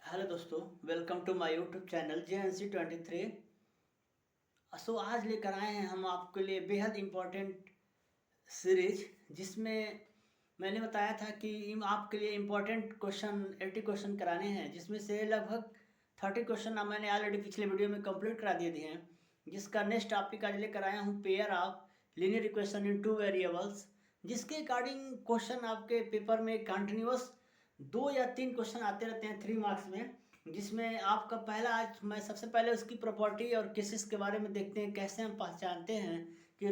Hello दोस्तों, welcome to my YouTube channel JNC23। आज लेकर आए हैं हम आपके लिए बेहद इम्पोर्टेंट सीरीज, जिसमें मैंने बताया था कि आपके लिए इम्पोर्टेंट क्वेश्चन 80 क्वेश्चन कराने हैं, जिसमें से लगभग 30 क्वेश्चन मैंने ऑलरेडी पिछले वीडियो में कंप्लीट करा दिए हैं। जिसका नेक्स्ट टॉपिक आज लेकर आया हूँ pair of linear equation in two variables, जिसके अकॉर्डिंग क्वेश्चन आपके पेपर में कंटिन्यूस 2 या 3 क्वेश्चन आते रहते हैं 3 मार्क्स में। जिसमें आपका पहला आज मैं सबसे पहले उसकी प्रॉपर्टी और केसेस के बारे में देखते हैं, कैसे हम पहचानते हैं कि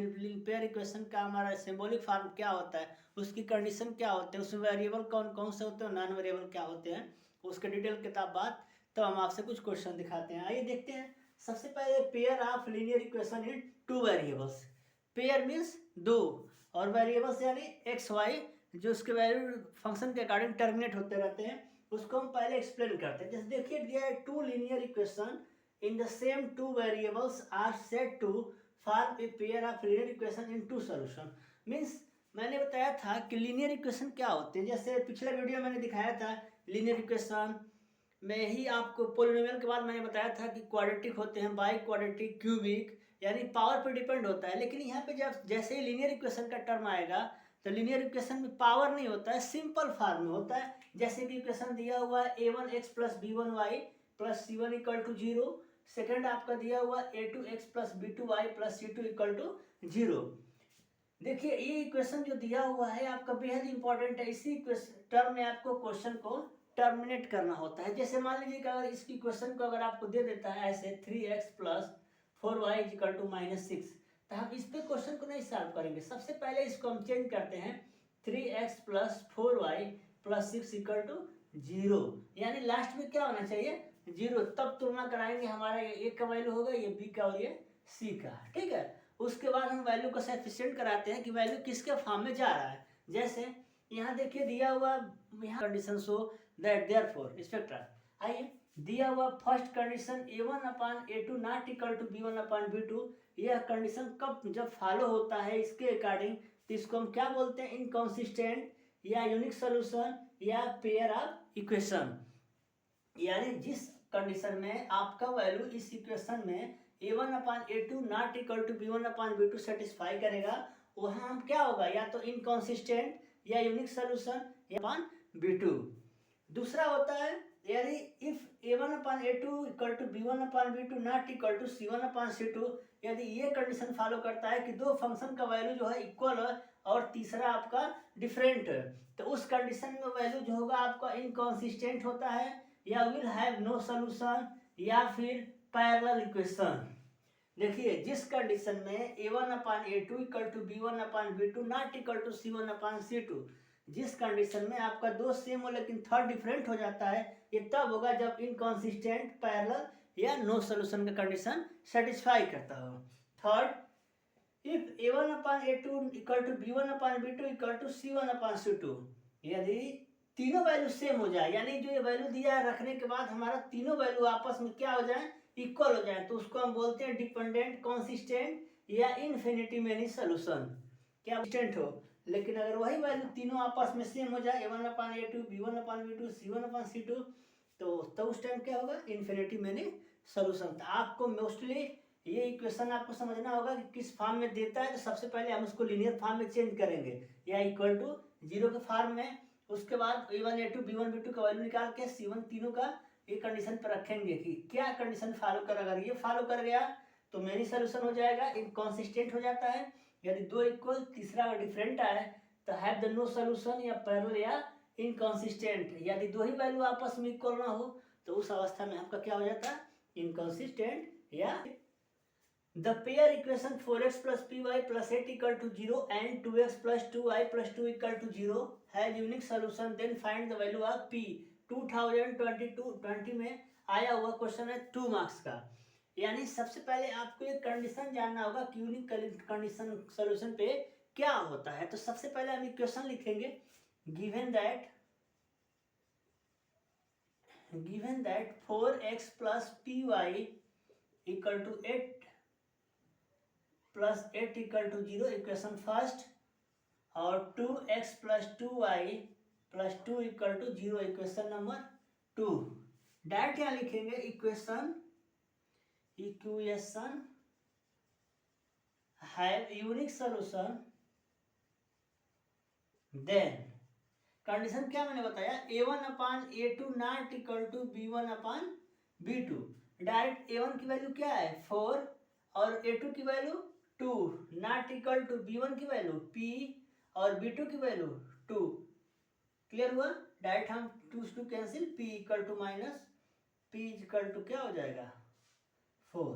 पेयर इक्वेशन का हमारा सिंबॉलिक फॉर्म क्या होता है, उसकी कंडीशन क्या होते हैं, उसमें वेरिएबल कौन कौन से होते हैं, नॉन वेरिएबल क्या होते हैं, उसके डिटेल किताब बाद तो हम आपसे कुछ क्वेश्चन दिखाते हैं। आइए देखते हैं। सबसे पहले pair of linear equation in two variables. Pair means दो, और वेरिएबल्स यानी एक्स वाई, जो उसके वैल्यू फंक्शन के अकॉर्डिंग टर्मिनेट होते रहते हैं, उसको हम पहले एक्सप्लेन करते हैं। जैसे देखिए दिया है, two linear equation in the same two variables are said to form a pair of linear equation in two solution. Means मैंने बताया था कि लीनियर इक्वेशन क्या होते हैं। जैसे पिछले वीडियो मैंने दिखाया था लीनियर इक्वेशन में ही आपको पोलिनोमियल के बाद मैंने बताया था कि क्वाड्रेटिक होते हैं, बाई क्वाड्रेटिक, क्यूबिक, यानी पावर पर डिपेंड होता है। लेकिन यहाँ पे जब जैसे ही लीनियर इक्वेशन का टर्म आएगा तो लीनियर इक्वेशन में पावर नहीं होता है, सिंपल फॉर्म में होता है। जैसे कि इक्वेशन दिया हुआ है a1x plus b1y plus c1 equal to 0। Second आपका दिया हुआ a2x plus b2y plus c2 equal to 0। देखिए ये इक्वेशन जो दिया हुआ है आपका बेहद इंपॉर्टेंट है। इसी टर्म में आपको क्वेश्चन को टर्मिनेट करना होता है। जैसे मान लीजिए कि अगर इसकी क्वेश्चन को अगर आपको दे देता है ऐसे 3x plus 4y equal to -6, तो हम इस पे क्वेश्चन को नहीं सॉल्व करेंगे। सबसे पहले इसको हम चेंज करते हैं 3x plus 4y plus 6 equal to 0, यानी लास्ट में क्या होना चाहिए 0। तब तुलना कराएंगे, हमारा ये का वैल्यू होगा ये b का और ये c का, ठीक है। उसके बाद हम वैल्यू को सफिशिएंट कराते हैं कि वैल्यू किसके फॉर्म में जा रहा है। जैसे यहाँ देखिए दिया हुआ, यहाँ condition show that therefore spectra. आइए दिया हुआ first condition a1/a2 not equal to b1/b2, यह कंडीशन कब जब फॉलो होता है इसके अकॉर्डिंग तो इसको हम क्या बोलते हैं, इनकॉन्सिस्टेंट या यूनिक सोल्यूशन या पेयर ऑफ इक्वेशन। यानी जिस कंडीशन में आपका वैल्यू इस इक्वेशन में a1/a2 not equal to b1/b2 satisfy करेगा, वहाँ हम क्या होगा, या तो इनकॉन्सिस्टेंट या यूनिक सोल्यूशन या b2। दूसरा होता है यदि if a1/a2 equal to b1/b2 not equal to c1/c2, यदि ये कंडीशन फॉलो करता है कि दो फंक्शन का वैल्यू जो है इक्वल है और तीसरा आपका डिफरेंट है, तो उस कंडीशन में वैल्यू जो होगा आपका इनकॉन्सिस्टेंट होता है या विल हैव नो सॉल्यूशन या फिर पैरेलल इक्वेशन। देखिए जिस कंडीशन में a1/a2 equal to b1/b2 not equal to c1/c2, जिस कंडीशन में आपका दो सेम हो लेकिन थर्ड डिफरेंट हो जाता है, ये तब होगा जब इनकॉन्सिस्टेंट, पैरेलल या नो सॉल्यूशन का कंडीशन सेटिस्फाई करता हो। Third, if a1/a2 equal to b1/b2 equal to c1/c2, यदि तीनों वैल्यू सेम हो जाए, यानी जो ये वैल्यू दिया है रखने के बाद हमारा तीनों वैल्यू आपस में क्या हो जाए, इक्वल हो जाए, तो उसको हम बोलते हैं डिपेंडेंट, कॉन्सिस्टेंट या इन्फिनिटी मेनी सोल्यूशन। क्या कंसिस्टेंट हो लेकिन अगर वही वैल्यू तीनों आपस में सेम हो जाए a1/a2 b1/b2 c1/c2, तो उस टाइम क्या होगा, इन्फिनिटी मेनी सोल्यूशन। तो आपको मोस्टली ये इक्वेशन आपको समझना होगा कि किस फॉर्म में देता है, तो सबसे पहले हम उसको लीनियर फॉर्म में चेंज करेंगे या इक्वल टू 0 के फॉर्म में। उसके बाद a1a2 b1b2 का वैल्यू निकाल के c1 तीनों का ये कंडीशन पर रखेंगे कि क्या कंडीशन फॉलो कर, अगर ये फॉलो कर गया तो मेनी सोल्यूशन हो जाएगा, इनकॉन्सिस्टेंट हो जाता है। यदि दो इक्वल तीसरा अगर डिफरेंट आए तो हैव द नो सोल्यूशन या पैरेलल या इनकॉन्सिस्टेंट। यदि दो ही वैल्यू आपस में इक्वल ना हो तो उस अवस्था में आपका क्या हो जाता है, इनकॉन्सिस्टेंट या the pair equation 4x plus py plus 8 equal to 0 and 2x plus 2y plus 2 equal to 0 has unique solution, then find the value of p। 2022 में आया हुआ क्वेश्चन है 2 मार्क्स का। यानी सबसे पहले आपको एक कंडीशन जानना होगा कि यूनिक कंडीशन सोल्यूशन पे क्या होता है। तो सबसे पहले हम इक्वेशन लिखेंगे, given that 4x plus py equal to 8 plus 8 equal to 0 equation first, और 2x plus 2y plus 2 equal to 0 equation number 2। Direct यहाँ लिखेंगे equation have unique solution, then condition क्या मैंने बताया, a1/a2 not equal to b1/b2। Direct a1 की value क्या है 4 और a2 की value 2 not equal to b1 की वैल्यू p और b2 की वैल्यू 2। क्लियर हुआ? डायरेक्ट हम 2 cancel, p equal to minus p equal to क्या हो जाएगा 4।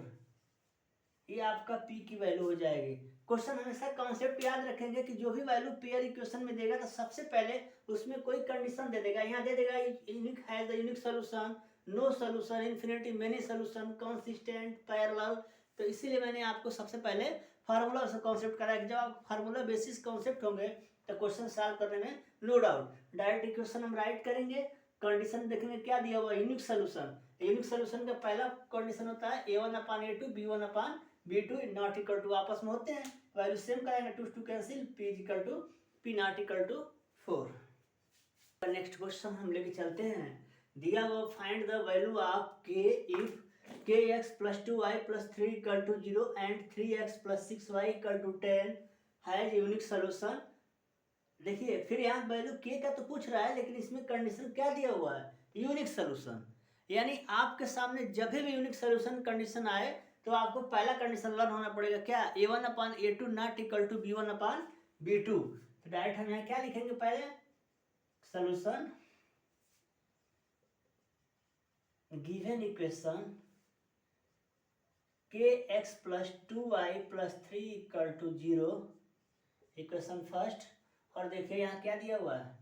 ये आपका p की वैल्यू हो जाएगी। क्वेश्चन हमेशा कॉन्सेप्ट याद रखेंगे कि जो भी वैल्यू पेयर इक्वेशन में देगा तो सबसे पहले उसमें कोई कंडीशन दे देगा। यहाँ दे देगा unique has the unique solution, no solution, infinity, many solution, consistent, parallel. तो इसीलिए मैंने आपको सबसे पहले फार्मूला से कॉन्सेप्ट कराया कि जब आप फार्मूला बेसिस कॉन्सेप्ट होंगे तो क्वेश्चन सॉल्व करने में नो डाउट। डायरेक्ट इक्वेशन हम राइट करेंगे, कंडीशन देखेंगे क्या दिया हुआ यूनिक सॉल्यूशन। यूनिक सॉल्यूशन का पहला कंडीशन होता है a1/a2 b1/b2 not equal to, आपस में होते हैं वैल्यू सेम कराएंगे, 2 cancel, p equal to p not equal to 4। Next question हम लेके चलते हैं। दिया हुआ find the value of k if kx + 2y + 3 = 0 and 3x + 6y = 10 has unique solution. देखिए फिर यहाँ वैल्यू k का तो पूछ रहा है, लेकिन इसमें कंडीशन क्या दिया हुआ है यूनिक सॉल्यूशन। यानी आपके सामने जब भी यूनिक सॉल्यूशन कंडीशन आए तो आपको पहला कंडीशन लर्न होना पड़ेगा क्या, a1/a2 not equal to b1/b2। तो डायरेक्ट हम यहाँ क्या लिखेंगे, पहले solution given equation kx + 2y + 3 = 0, equation first. और देखिए यहाँ क्या दिया हुआ है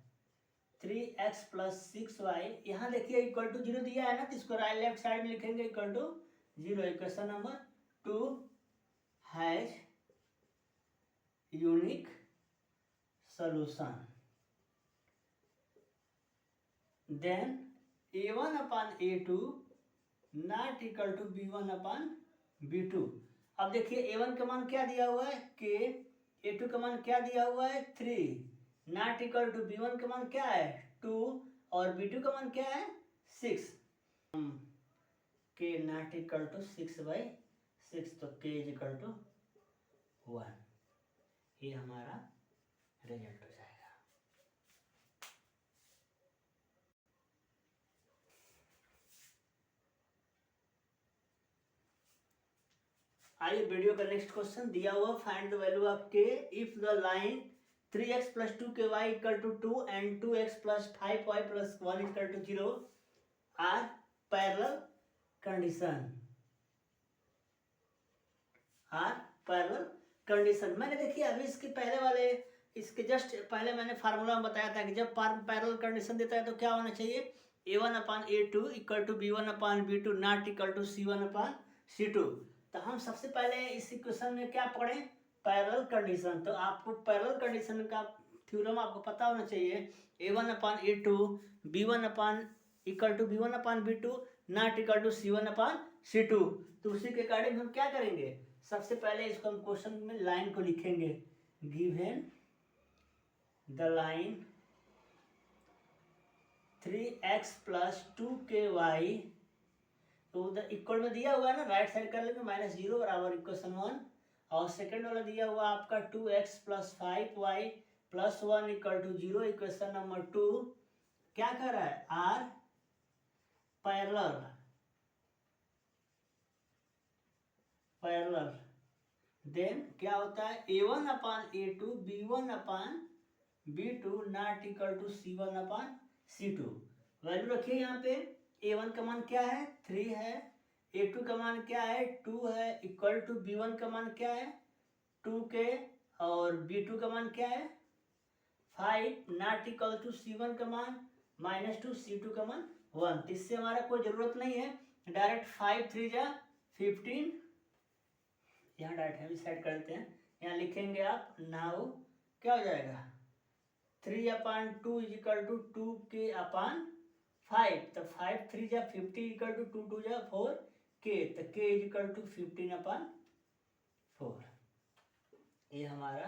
3x + 6y, यहाँ देखिए इक्वल टू 0 दिया है ना, तो इसको राइट लेफ्ट साइड में लिखेंगे equal to 0। Equation number 2 has unique solution, then a1/a2 not equal to b1/b2। अब देखिए a1 का मान क्या दिया हुआ है k, a2 का मान क्या दिया हुआ है 3 नॉट इक्वल टू b1 का मान क्या है 2 और b2 का मान क्या है 6। k नॉट इक्वल टू 6/6, तो k इक्वल टू 1। ये हमारा रिजल्ट हो जाएगा। आइए वीडियो का नेक्स्ट क्वेश्चन दिया हुआ find the value of k if the line 3x + 2ky = 2 and 2x + 5y + 1 = 0 are parallel condition, मैंने देखिए अभी इसके पहले वाले, इसके जस्ट पहले मैंने फार्मूला में बताया था कि जब पैरेलल कंडीशन देता है तो क्या होना चाहिए, a1/a2 = b1/b2 not equal to c1/c2। तो हम सबसे पहले इस इक्वेशन में क्या पढ़ें, पैरेलल कंडीशन। तो आपको पैरेलल कंडीशन का थ्योरम आपको पता होना चाहिए, a1/a2 b1/b2 not equal to c1/c2। तो उसी के अकॉर्डिंग हम क्या करेंगे, सबसे पहले इसको हम क्वेश्चन में लाइन को लिखेंगे, given the line 3x + 2ky, तो उधर इक्वल में दिया हुआ है ना, राइट साइड कर लेंगे -0 बराबर इक्वेशन 1। और सेकंड वाला दिया हुआ आपका 2x + 5y + 1 = 0, इक्वेशन नंबर 2। क्या कर रहा है आर पैरेलल, देन क्या होता है a1/a2 b1/b2 not equal to c1/c2। Value रखिए यहाँ पे, a1 का मान क्या है 3 है, a2 का मान क्या है 2 है, इक्वल टू b1 का मान क्या है 2k और b2 का मान क्या है 5 नॉट इक्वल टू c1 का मान -2, c2 का मान 1। तो इससे हमारा कोई जरूरत नहीं है, डायरेक्ट 5 3 जा 15, यहाँ डायरेक्ट हम सेट कर देते हैं, यहाँ लिखेंगे आप नाउ क्या हो जाएगा 3/2 = 2k/5, तो 5 3 जा 50 = 2 2 जा 4k, तो k = 15/4। ये हमारा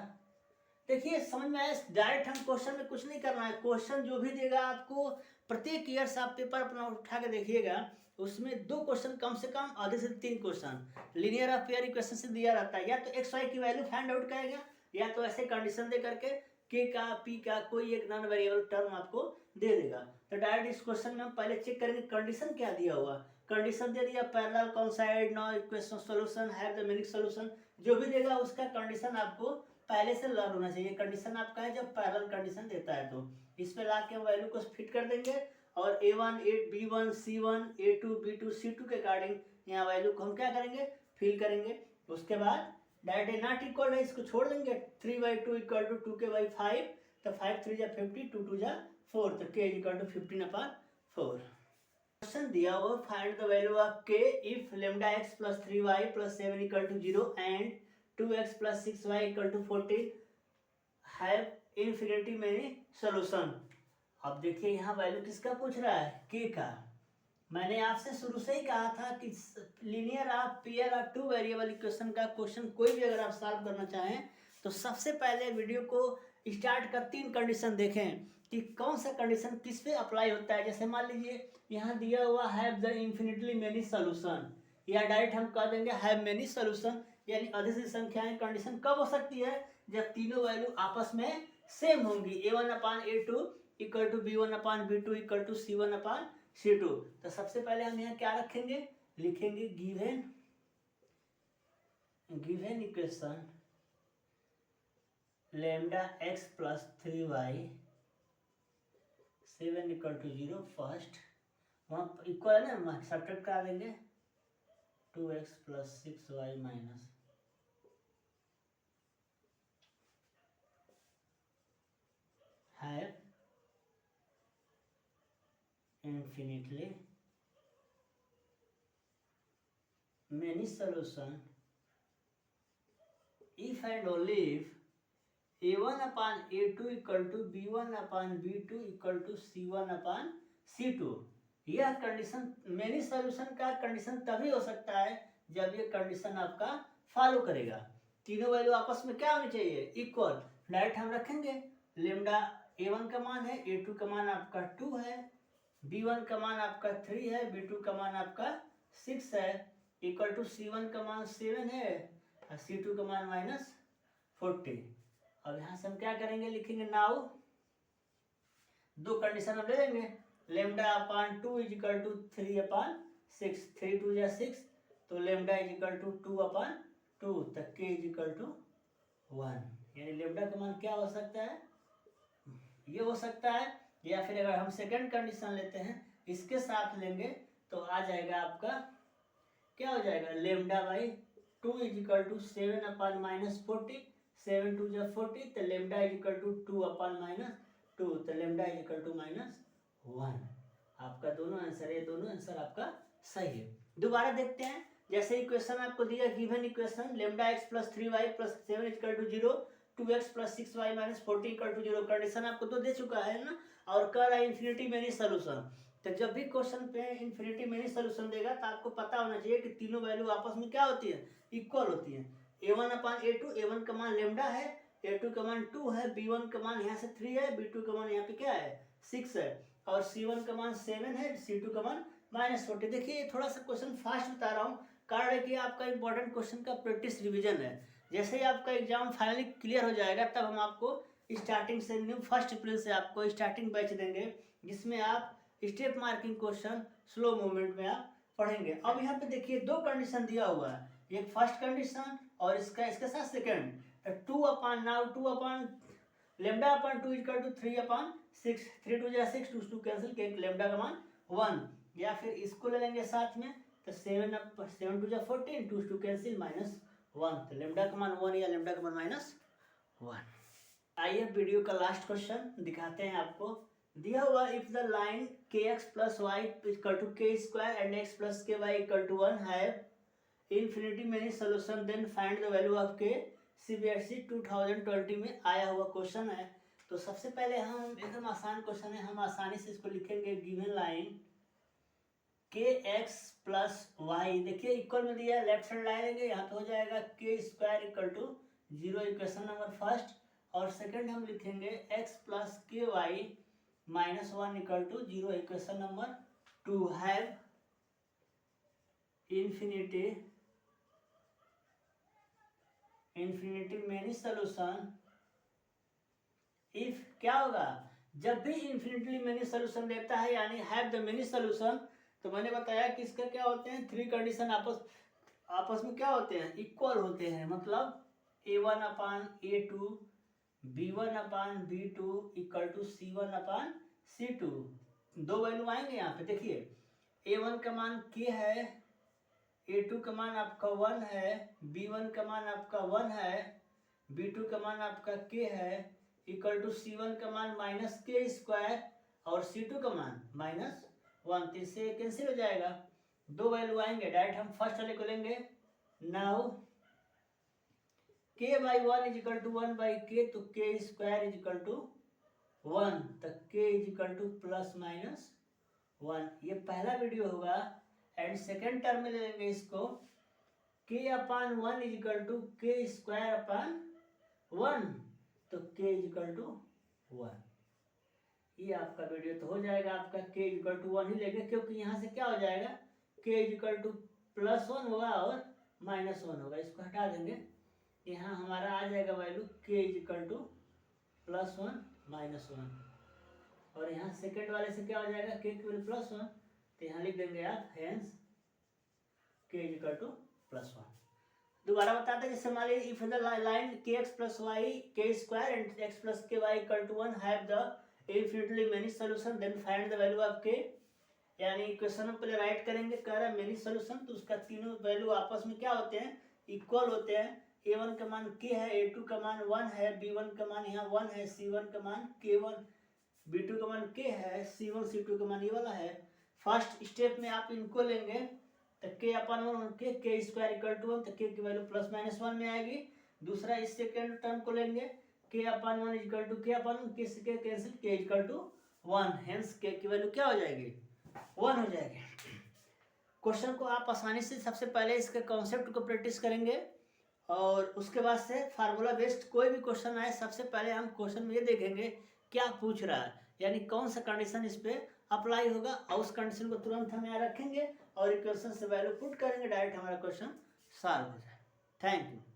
देखिए समझ में आया, डायरेक्ट हम क्वेश्चन में कुछ नहीं करना है। क्वेश्चन जो भी देगा आपको, प्रत्येक ईयर से आप पेपर अपना उठा के देखिएगा, उसमें 2 क्वेश्चन कम से कम, आधे से 3 क्वेश्चन लीनियर और पेयर इक्वेशन से दिया रहता है। या तो एक्स वाई की वैल्यू फाइंड आउट करेगा, या तो ऐसे कंडीशन दे करके के का पी का कोई एक नॉन वेरिएबल टर्म आपको दे देगा। तो डायरेक्ट इस क्वेश्चन में हम पहले चेक करेंगे कंडीशन क्या दिया हुआ। कंडीशन दे दिया parallel coincide no equation solution have the meaning solution, जो भी देगा उसका कंडीशन आपको पहले से लर्न होना चाहिए। कंडीशन आपका है जब पैरेलल कंडीशन देता है, तो इस पे ला के हम वैल्यू को फिट कर देंगे और a1 b1 c1 a2 b2 c2 के अकॉर्डिंग यहाँ वैल्यू को हम क्या करेंगे, फिल करेंगे। उसके बाद डायरेक्ट नॉट इक्वल है, इसको छोड़ देंगे। 3/2 इक्वल टू 2k/5, तो 5 3 जा 50, 2 2 जा 4, तो k इक्वल टू 15/4। क्वेश्चन दिया हुआ find the value of k if lambda x plus 3y plus 7 equal to 0 and 2x plus 6y equal to 14 have infinity many solution. अब देखिए यहाँ वैल्यू किसका पूछ रहा है, k का। मैंने आपसे शुरू से ही कहा था कि लीनियर आप पेयर और 2 वेरिएबल इक्वेशन का क्वेश्चन कोई भी अगर आप सॉल्व करना चाहें तो सबसे पहले वीडियो को स्टार्ट कर 3 कंडीशन देखें कि कौन सा कंडीशन किस पे अप्लाई होता है। जैसे मान लीजिए यहाँ दिया हुआ have the infinitely many solution, या डायरेक्ट हम कह देंगे हैव मेनी सॉल्यूशन, यानी अधिक से संख्याएं। कंडीशन कब हो सकती है, जब तीनों वैल्यू आपस में सेम होंगी। a1/a2 equal to b1/b2 equal to c1/c2। तो सबसे पहले हम यहाँ क्या रखेंगे, लिखेंगे given equation lambda x plus 3y 7 equal to 0। First वहाँ इक्वल है ना, सब्ट्रैक्ट करा देंगे 2x plus 6y minus have infinitely many solution if and only if a1/a2 equal to b1/b2 equal to c1/c2। यह कंडीशन मेनी सॉल्यूशन का condition तभी हो सकता है जब ये कंडीशन आपका फॉलो करेगा। तीनों वैल्यू आपस में क्या होनी चाहिए, इक्वल। डायरेक्ट हम रखेंगे लेमडा a1 का मान है, a2 का मान आपका 2 है, b1 का मान आपका 3 है, b2 का मान आपका 6 है, इक्वल टू c1 का मान 7 है और c2 का मान -40। अब यहाँ से हम क्या करेंगे, लिखेंगे नाउ 2 कंडीशन हम ले लेंगे। λ/2 इज इक्वल टू 3/6, 3 2 जा 6, तो λ इज इक्वल टू 2/2, तक k इज इक्वल टू 1। यानी लेमडा का मान क्या हो सकता है, ये हो सकता है। या फिर अगर हम सेकंड कंडीशन लेते हैं, इसके साथ लेंगे तो आ जाएगा आपका, क्या हो जाएगा, λ/2 इज इक्वल टू 7/-40, 7 2 जा 40, तो λ इज इक्वल टू 2/-2, तो λ इज इक्वल टू -1। आपका दोनों आंसर, ये दोनों आंसर आपका सही है। दोबारा देखते हैं, जैसे इक्वेशन आपको दिया given equation λx plus 3y plus 7 equal to 0, 2x plus 6y minus 40 equal to 0। Condition आपको 2 दे चुका है ना, और कह रहा है इन्फिनिटी मेनी सॉल्यूशन। तो जब भी क्वेश्चन पे इन्फिनिटी मेनी सॉल्यूशन देगा तो आपको पता होना चाहिए कि तीनों वैल्यू आपस में क्या होती है, इक्वल होती है। a1/a2, a1 का मान लेमडा है, a2 का मान 2 है, b1 का मान यहाँ से 3 है, b2 का मान यहाँ पे क्या है 6 है, और c1 का मान 7 है, c2 का मान -40। देखिए थोड़ा सा क्वेश्चन फास्ट बता रहा हूँ, कारण है कि आपका इंपॉर्टेंट क्वेश्चन का प्रैक्टिस रिवीजन है। जैसे ही आपका एग्जाम फाइनली क्लियर हो जाएगा तब हम आपको स्टार्टिंग से न्यू 1 अप्रैल से आपको स्टार्टिंग बैच देंगे, जिसमें आप step marking question slow movement में आप पढ़ेंगे। अब यहाँ पे देखिए 2 कंडीशन दिया हुआ है, एक फर्स्ट कंडीशन और इसके साथ सेकंड। 2/2 इक्वल टू 3/6, 3 2 जा 6, 2 2 कैंसिल, के लेमडा का मान 1। या फिर इसको ले लेंगे साथ में, तो 7 2 जा 14, 2 2 कैंसिल -1, तो लेमडा का मान 1 या लेमडा का मान -1। आइए वीडियो का लास्ट क्वेश्चन दिखाते हैं आपको। दिया हुआ if the line kx plus y equal to k square and x plus ky equal to 1 have infinity many solution then find the value of k। CBSE 2020 में आया हुआ क्वेश्चन है। तो सबसे पहले हम, एकदम आसान क्वेश्चन है, हम आसानी से इसको लिखेंगे। Given line kx plus y, देखिए इक्वल में दिया है, लेफ्ट साइड लाइन लेंगे, यहाँ पे हो जाएगा k square equal to 0, equation number first. और सेकंड हम लिखेंगे x plus k y minus 1 equal to 0। Equation number 2 have infinity many solution if क्या होगा, जब भी इन्फिनिटली मेनी सोल्यूशन देता है यानी हैव द मेनी सोल्यूशन, तो मैंने बताया कि इसका क्या होते हैं, थ्री कंडीशन आपस में क्या होते हैं, इक्वल होते हैं। मतलब a1 upon a2 b1 upon b2 equal to c1 upon c2। दो वैल्यू आएंगे यहाँ पे, देखिए a1 का मान k है, a2 का मान आपका 1 है, b1 का मान आपका 1 है, b2 का मान आपका k है, इक्वल टू c1 का मान माइनस के स्क्वायर और c2 का मान माइनस 1। तो इससे कैंसिल हो जाएगा, दो वैल्यू आएंगे। डायरेक्ट हम फर्स्ट वाले को लेंगे। Now k by 1 is equal to 1 by k, तो k square is equal to 1, तो k is equal to plus minus 1। ये पहला वीडियो होगा। एंड सेकेंड टर्म में ले लेंगे इसको, k upon 1 is equal to k square upon 1, तो k इज इक्वल टू 1। ये आपका वीडियो तो हो जाएगा। आपका k इज इक्वल टू 1 ही लेंगे, क्योंकि यहाँ से क्या हो जाएगा, k is equal to plus 1 होगा और माइनस 1 होगा, इसको हटा देंगे। यहाँ हमारा आ जाएगा value k is equal to plus 1 minus 1। और यहाँ सेकेंड वाले से क्या हो जाएगा, k की वैल्यू प्लस 1, तो यहाँ लिख देंगे आप hence k is equal to plus 1। दोबारा बताते हैं, जैसे हमारे if the line kx plus y k square and x plus k y equal to 1 have the infinitely many solution then find the value of k। यानी equation में पहले right करेंगे, कह रहा है मेनी सोल्यूशन, तो उसका तीनों वैल्यू आपस में क्या होते हैं, इक्वल होते हैं। a1 का मान k है, a2 का मान 1 है, b1 का मान यहाँ 1 है, c1 का मान k1, b2 का मान k है, c1 c2 का मान ये वाला है। फर्स्ट स्टेप में आप इनको लेंगे, तो k upon 1 k square equal to 1, तो k की वैल्यू प्लस माइनस 1 में आएगी। दूसरा इस सेकेंड टर्म को लेंगे, k upon 1 equal to k upon k से k cancel, k equal to 1, hence k की वैल्यू क्या हो जाएगी, 1 हो जाएगी। क्वेश्चन को आप आसानी से सबसे पहले इसके कॉन्सेप्ट को प्रैक्टिस करेंगे और उसके बाद से फार्मूला बेस्ड कोई भी क्वेश्चन आए, सबसे पहले हम क्वेश्चन में ये देखेंगे क्या पूछ रहा है, यानी कौन सा कंडीशन इस पे अप्लाई होगा, और उस कंडीशन को तुरंत हम यहाँ रखेंगे और इक्वेशन से वैल्यू पुट करेंगे, डायरेक्ट हमारा क्वेश्चन सॉल्व हो जाए। Thank you.